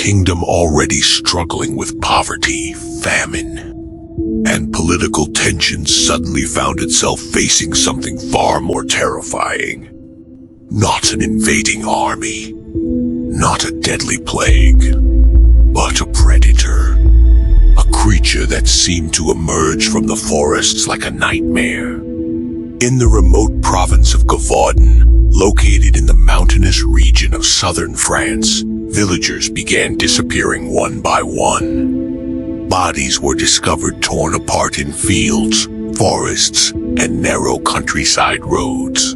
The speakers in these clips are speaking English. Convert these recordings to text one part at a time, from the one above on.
kingdom already struggling with poverty, famine, and political tensions suddenly found itself facing something far more terrifying. Not an invading army, not a deadly plague, but a predator. A creature that seemed to emerge from the forests like a nightmare. In the remote province of Gevaudan, located in the mountainous region of southern France, villagers began disappearing one by one. Bodies were discovered torn apart in fields, forests, and narrow countryside roads.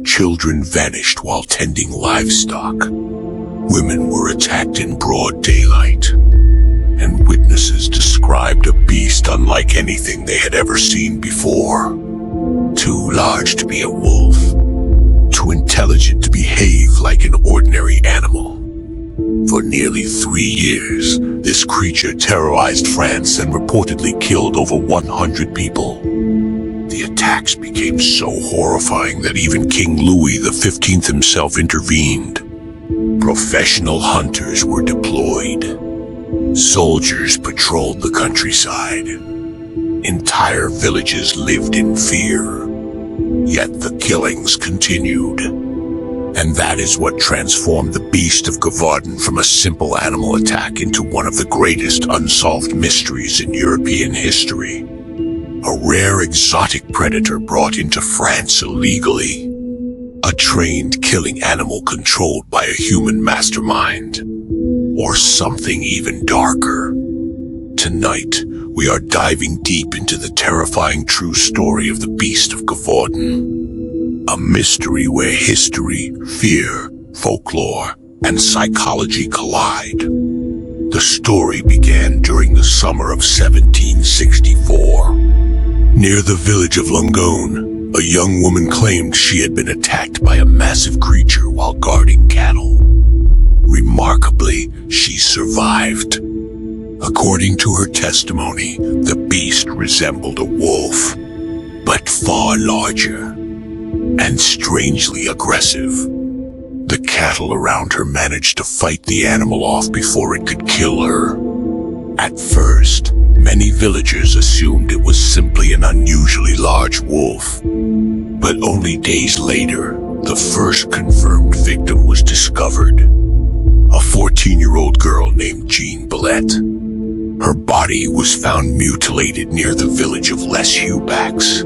Children vanished while tending livestock. Women were attacked in broad daylight. And witnesses described a beast unlike anything they had ever seen before. Too large to be a wolf, too intelligent to behave like an ordinary animal. For nearly 3 years, this creature terrorized France and reportedly killed over 100 people. The attacks became so horrifying that even King Louis XV himself intervened. Professional hunters were deployed. Soldiers patrolled the countryside. Entire villages lived in fear. Yet the killings continued. And that is what transformed the beast of Gevaudan from a simple animal attack into one of the greatest unsolved mysteries in European history. A rare exotic predator brought into France illegally. A trained killing animal controlled by a human mastermind. Or something even darker. Tonight, we are diving deep into the terrifying true story of the Beast of Gevaudan. A mystery where history, fear, folklore, and psychology collide. The story began during the summer of 1764. Near the village of Langone, a young woman claimed she had been attacked by a massive creature while guarding cattle. Remarkably, she survived. According to her testimony, the beast resembled a wolf, but far larger and strangely aggressive. The cattle around her managed to fight the animal off before it could kill her. At first, many villagers assumed it was simply an unusually large wolf. But only days later, the first confirmed victim was discovered. A 14-year-old girl named Jean Bellet. Her body was found mutilated near the village of Les Hubacs.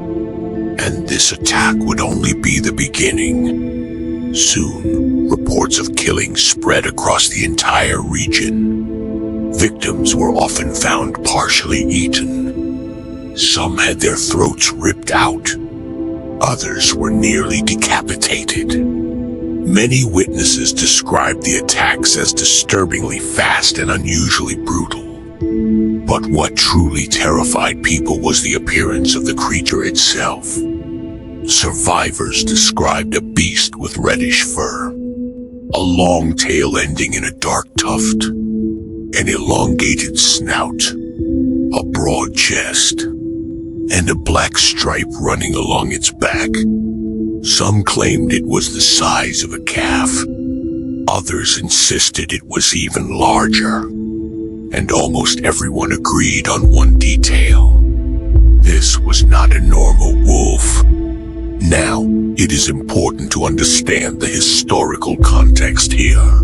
And this attack would only be the beginning. Soon, reports of killings spread across the entire region. Victims were often found partially eaten. Some had their throats ripped out. Others were nearly decapitated. Many witnesses described the attacks as disturbingly fast and unusually brutal. But what truly terrified people was the appearance of the creature itself. Survivors described a beast with reddish fur, a long tail ending in a dark tuft, an elongated snout, a broad chest, and a black stripe running along its back. Some claimed it was the size of a calf. Others insisted it was even larger. And almost everyone agreed on one detail. This was not a normal wolf. Now, it is important to understand the historical context here.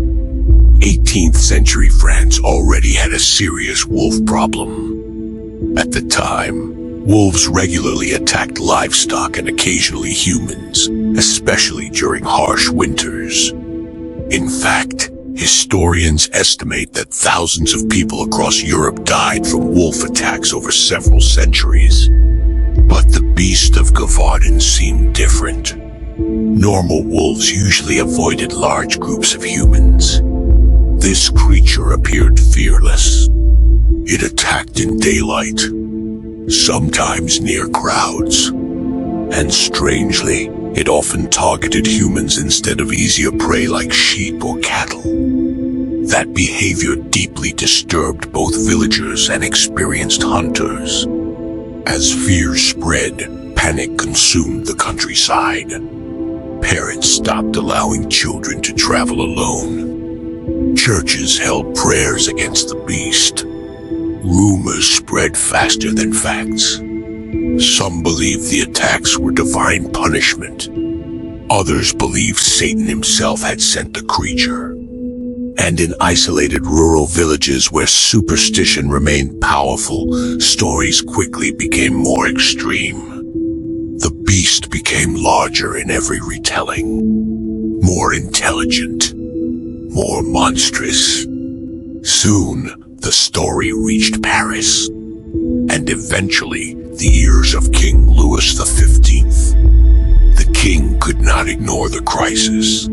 18th century France already had a serious wolf problem. At the time, wolves regularly attacked livestock and occasionally humans, especially during harsh winters. In fact, historians estimate that thousands of people across Europe died from wolf attacks over several centuries. But the Beast of Gevaudan seemed different. Normal wolves usually avoided large groups of humans. This creature appeared fearless. It attacked in daylight, sometimes near crowds. And strangely, it often targeted humans instead of easier prey like sheep or cattle. That behavior deeply disturbed both villagers and experienced hunters. As fear spread, panic consumed the countryside. Parents stopped allowing children to travel alone. Churches held prayers against the beast. Rumors spread faster than facts. Some believed the attacks were divine punishment. Others believed Satan himself had sent the creature. And in isolated rural villages where superstition remained powerful, stories quickly became more extreme. The beast became larger in every retelling, more intelligent, more monstrous. Soon, the story reached Paris, and eventually the ears of King Louis XV. The king could not ignore the crisis.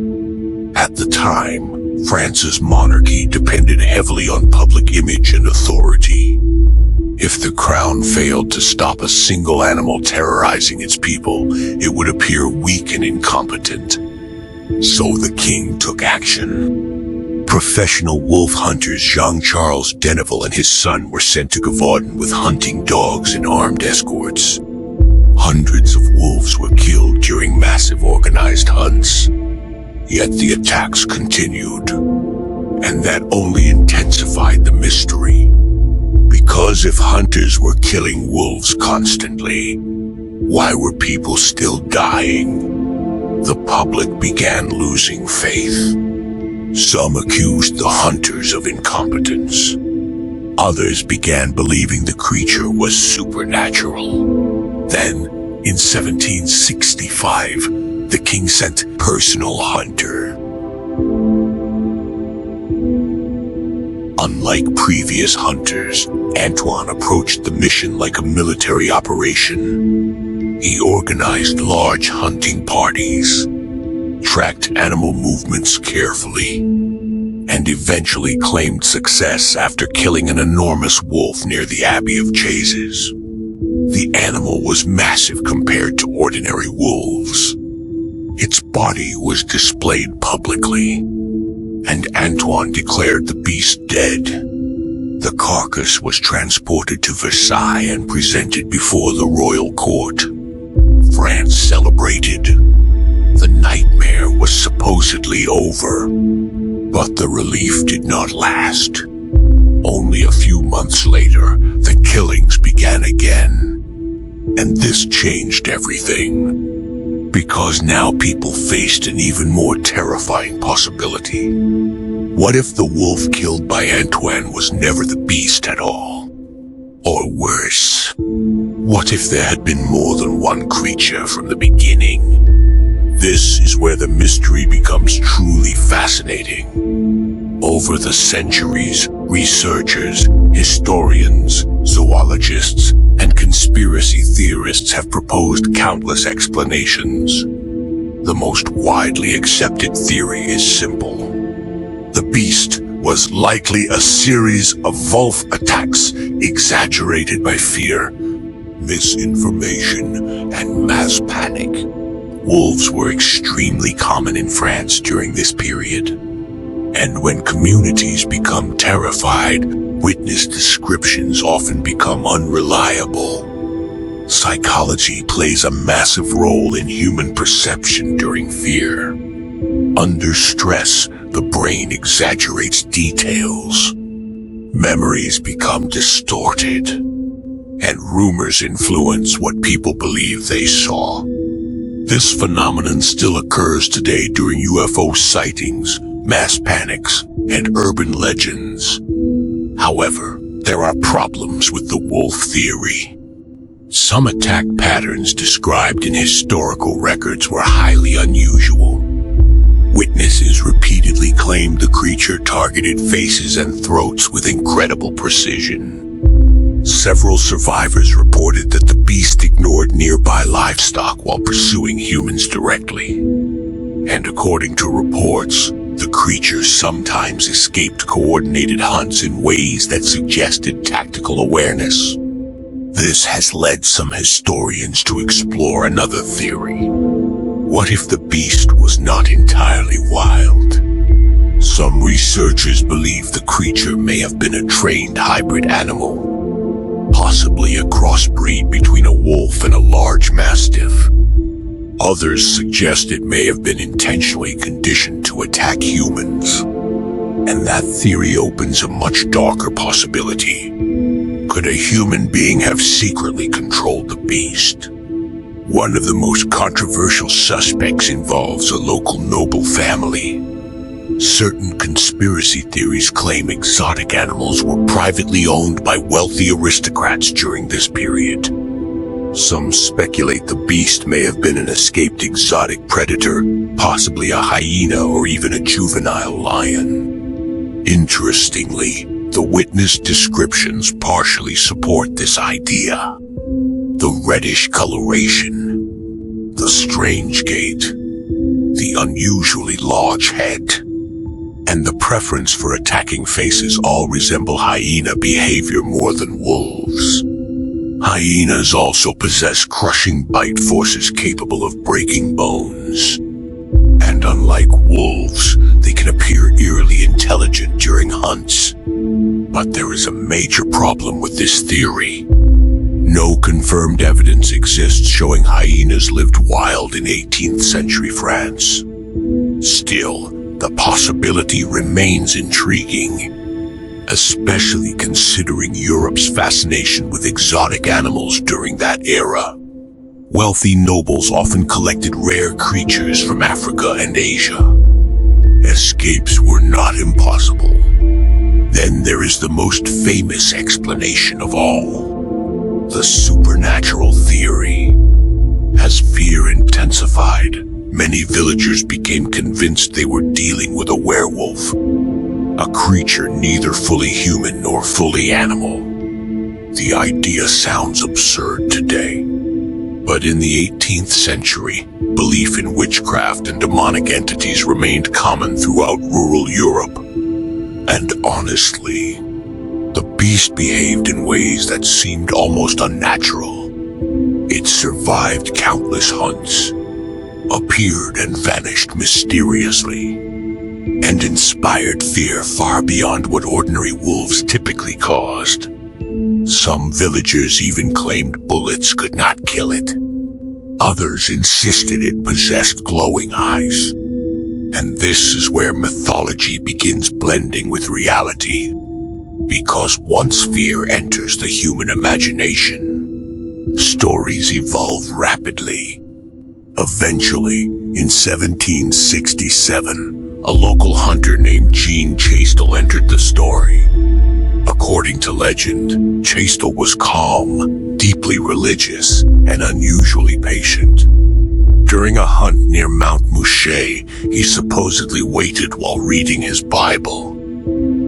At the time, France's monarchy depended heavily on public image and authority. If the crown failed to stop a single animal terrorizing its people, it would appear weak and incompetent. So the king took action. Professional wolf hunters Jean-Charles Deneville and his son were sent to Gevaudan with hunting dogs and armed escorts. Hundreds of wolves were killed during massive organized hunts. Yet the attacks continued, and that only intensified the mystery. Because if hunters were killing wolves constantly, why were people still dying? The public began losing faith. Some accused the hunters of incompetence. Others began believing the creature was supernatural. Then, in 1765, the king sent a personal hunter. Unlike previous hunters, Antoine approached the mission like a military operation. He organized large hunting parties, tracked animal movements carefully, and eventually claimed success after killing an enormous wolf near the Abbey of Chazes. The animal was massive compared to ordinary wolves. Its body was displayed publicly, and Antoine declared the beast dead. The carcass was transported to Versailles and presented before the royal court. France celebrated. The nightmare was supposedly over, but the relief did not last. Only a few months later, the killings began again. And this changed everything, because now people faced an even more terrifying possibility. What if the wolf killed by Antoine was never the beast at all? Or worse, what if there had been more than one creature from the beginning? This is where the mystery becomes truly fascinating. Over the centuries, researchers, historians, zoologists, and conspiracy theorists have proposed countless explanations. The most widely accepted theory is simple. The beast was likely a series of wolf attacks exaggerated by fear, misinformation, and mass panic. Wolves were extremely common in France during this period. And when communities become terrified, witness descriptions often become unreliable. Psychology plays a massive role in human perception during fear. Under stress, the brain exaggerates details. Memories become distorted, and rumors influence what people believe they saw. This phenomenon still occurs today during UFO sightings, mass panics, and urban legends. However, there are problems with the wolf theory. Some attack patterns described in historical records were highly unusual. Witnesses repeatedly claimed the creature targeted faces and throats with incredible precision. Several survivors reported that the beast ignored nearby livestock while pursuing humans directly. And according to reports, the creature sometimes escaped coordinated hunts in ways that suggested tactical awareness. This has led some historians to explore another theory. What if the beast was not entirely wild? Some researchers believe the creature may have been a trained hybrid animal, possibly a crossbreed between a wolf and a large mastiff. Others suggest it may have been intentionally conditioned to attack humans. And that theory opens a much darker possibility. Could a human being have secretly controlled the beast? One of the most controversial suspects involves a local noble family. Certain conspiracy theories claim exotic animals were privately owned by wealthy aristocrats during this period. Some speculate the beast may have been an escaped exotic predator, possibly a hyena or even a juvenile lion. Interestingly, the witness descriptions partially support this idea. The reddish coloration, the strange gait, the unusually large head, and the preference for attacking faces all resemble hyena behavior more than wolves. Hyenas also possess crushing bite forces capable of breaking bones. And unlike wolves, they can appear eerily intelligent during hunts. But there is a major problem with this theory. No confirmed evidence exists showing hyenas lived wild in 18th century France. Still, the possibility remains intriguing, especially considering Europe's fascination with exotic animals during that era. Wealthy nobles often collected rare creatures from Africa and Asia. Escapes were not impossible. Then there is the most famous explanation of all, the supernatural theory. As fear intensified, many villagers became convinced they were dealing with a werewolf, a creature neither fully human nor fully animal. The idea sounds absurd today, but in the 18th century, belief in witchcraft and demonic entities remained common throughout rural Europe. And honestly, the beast behaved in ways that seemed almost unnatural. It survived countless hunts, appeared and vanished mysteriously, and inspired fear far beyond what ordinary wolves typically caused. Some villagers even claimed bullets could not kill it. Others insisted it possessed glowing eyes. And this is where mythology begins blending with reality. Because once fear enters the human imagination, stories evolve rapidly. Eventually, in 1767, a local hunter named Jean Chastel entered the story. According to legend, Chastel was calm, deeply religious, and unusually patient. During a hunt near Mount Mouchet, he supposedly waited while reading his Bible.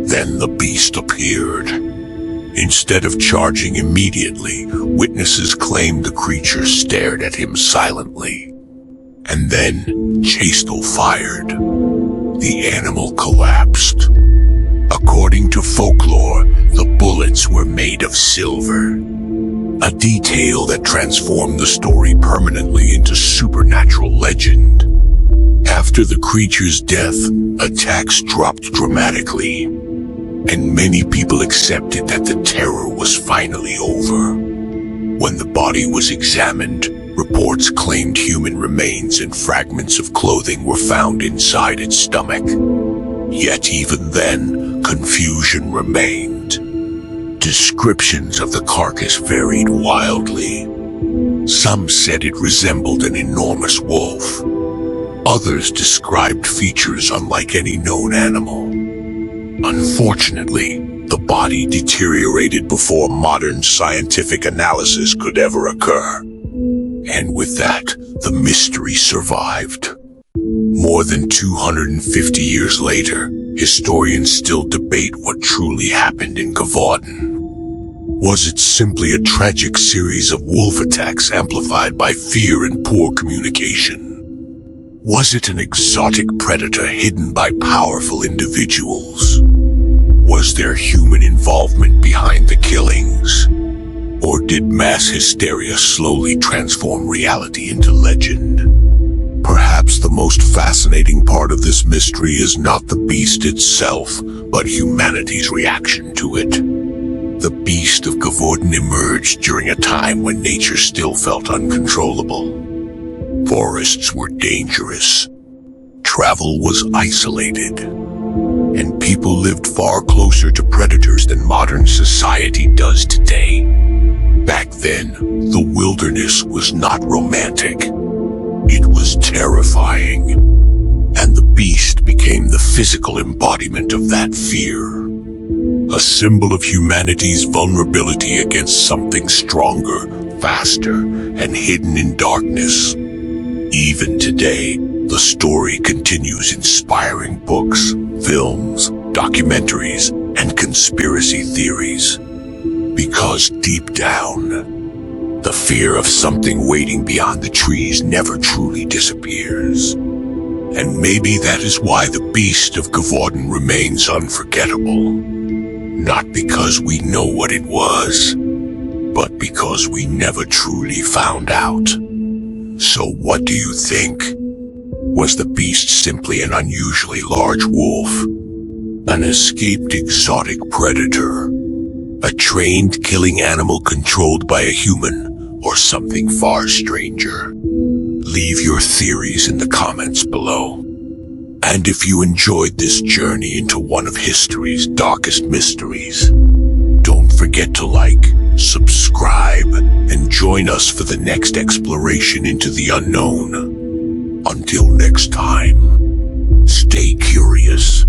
Then the beast appeared. Instead of charging immediately, witnesses claimed the creature stared at him silently. And then Chastel fired. The animal collapsed. According to folklore, the bullets were made of silver, a detail that transformed the story permanently into supernatural legend. After the creature's death, attacks dropped dramatically, and many people accepted that the terror was finally over. When the body was examined, reports claimed human remains and fragments of clothing were found inside its stomach. Yet even then, confusion remained. Descriptions of the carcass varied wildly. Some said it resembled an enormous wolf. Others described features unlike any known animal. Unfortunately, the body deteriorated before modern scientific analysis could ever occur. And with that, the mystery survived. More than 250 years later, historians still debate what truly happened in Gevaudan. Was it simply a tragic series of wolf attacks amplified by fear and poor communication? Was it an exotic predator hidden by powerful individuals? Was there human involvement behind the killings? Or did mass hysteria slowly transform reality into legend? Perhaps the most fascinating part of this mystery is not the beast itself, but humanity's reaction to it. The beast of Gevaudan emerged during a time when nature still felt uncontrollable. Forests were dangerous. Travel was isolated. and people lived far closer to predators than modern society does today. Back then, the wilderness was not romantic. It was terrifying, and the beast became the physical embodiment of that fear. A symbol of humanity's vulnerability against something stronger, faster, and hidden in darkness. Even today, the story continues inspiring books, films, documentaries, and conspiracy theories. Because deep down, the fear of something waiting beyond the trees never truly disappears. And maybe that is why the beast of Gevaudan remains unforgettable. Not because we know what it was, but because we never truly found out. So what do you think? Was the beast simply an unusually large wolf? An escaped exotic predator? A trained killing animal controlled by a human, or something far stranger? Leave your theories in the comments below. And if you enjoyed this journey into one of history's darkest mysteries, don't forget to like, subscribe, and join us for the next exploration into the unknown. Until next time, stay curious